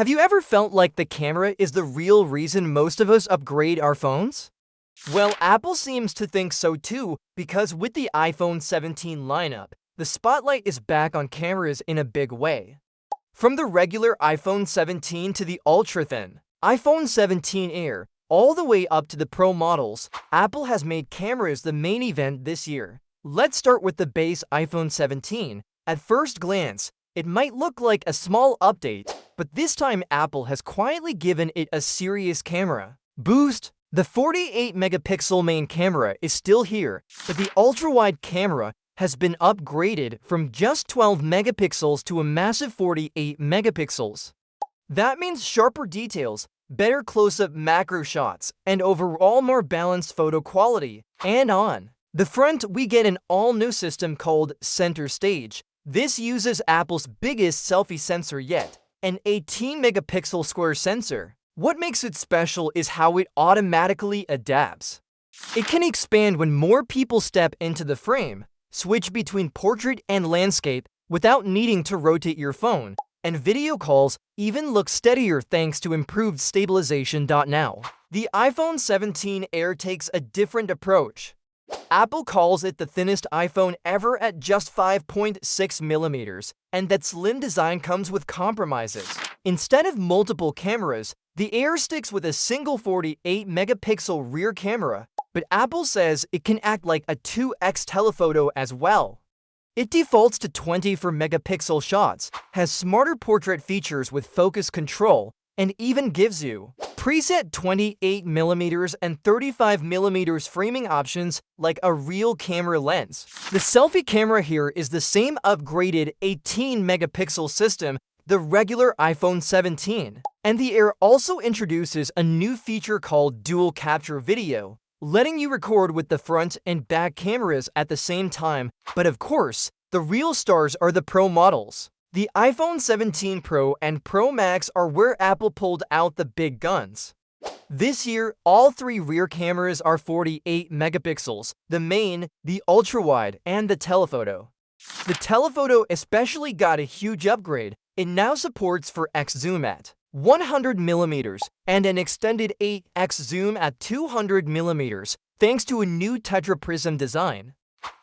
Have you ever felt like the camera is the real reason most of us upgrade our phones? Well, Apple seems to think so too, because with the iPhone 17 lineup, the spotlight is back on cameras in a big way. From the regular iPhone 17 to the ultra-thin iPhone 17 Air, all the way up to the Pro models, Apple has made cameras the main event this year. Let's start with the base iPhone 17. At first glance, it might look like a small update, but this time Apple has quietly given it a serious camera boost. The 48-megapixel main camera is still here, but the ultra-wide camera has been upgraded from just 12 megapixels to a massive 48 megapixels. That means sharper details, better close-up macro shots, and overall more balanced photo quality. And on the front, we get an all-new system called Center Stage. This uses Apple's biggest selfie sensor yet, an 18-megapixel square sensor. What makes it special is how it automatically adapts. It can expand when more people step into the frame, switch between portrait and landscape without needing to rotate your phone, and video calls even look steadier thanks to improved stabilization. Now, the iPhone 17 Air takes a different approach. Apple calls it the thinnest iPhone ever at just 5.6 millimeters, and that slim design comes with compromises. Instead of multiple cameras, the Air sticks with a single 48-megapixel rear camera, but Apple says it can act like a 2x telephoto as well. It defaults to 24-megapixel shots, has smarter portrait features with focus control, and even gives you preset 28mm and 35mm framing options like a real camera lens. The selfie camera here is the same upgraded 18-megapixel system the regular iPhone 17. And the Air also introduces a new feature called Dual Capture Video, letting you record with the front and back cameras at the same time. But of course, the real stars are the Pro models. The iPhone 17 Pro and Pro Max are where Apple pulled out the big guns. This year, all three rear cameras are 48 megapixels, the main, the ultra-wide, and the telephoto. The telephoto especially got a huge upgrade. It now supports 4x zoom at 100 millimeters and an extended 8x zoom at 200 millimeters, thanks to a new tetraprism design.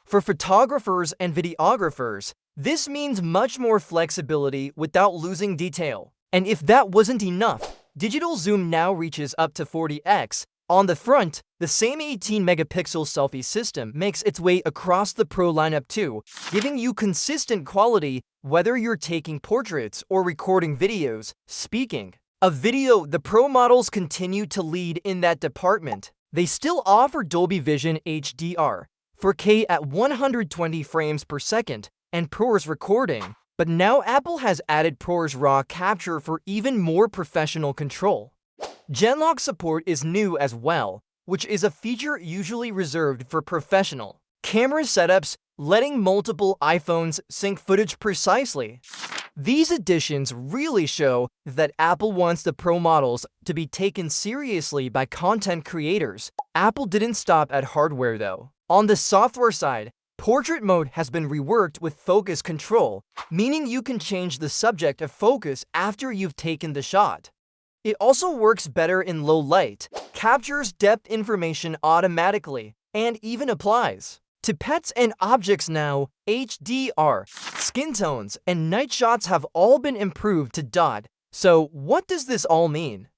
For photographers and videographers, this means much more flexibility without losing detail. And if that wasn't enough, digital zoom now reaches up to 40x. On the front, the same 18-megapixel selfie system makes its way across the Pro lineup too, giving you consistent quality whether you're taking portraits or recording videos. Speaking of video, the Pro models continue to lead in that department. They still offer Dolby Vision HDR, 4K at 120 frames per second, and ProRes recording, but now Apple has added ProRes RAW capture for even more professional control. Genlock support is new as well, which is a feature usually reserved for professional camera setups, letting multiple iPhones sync footage precisely. These additions really show that Apple wants the Pro models to be taken seriously by content creators. Apple didn't stop at hardware though. On the software side, portrait mode has been reworked with focus control, meaning you can change the subject of focus after you've taken the shot. It also works better in low light, captures depth information automatically, and even applies to pets and objects now. HDR, skin tones, and night shots have all been improved to dot. So what does this all mean?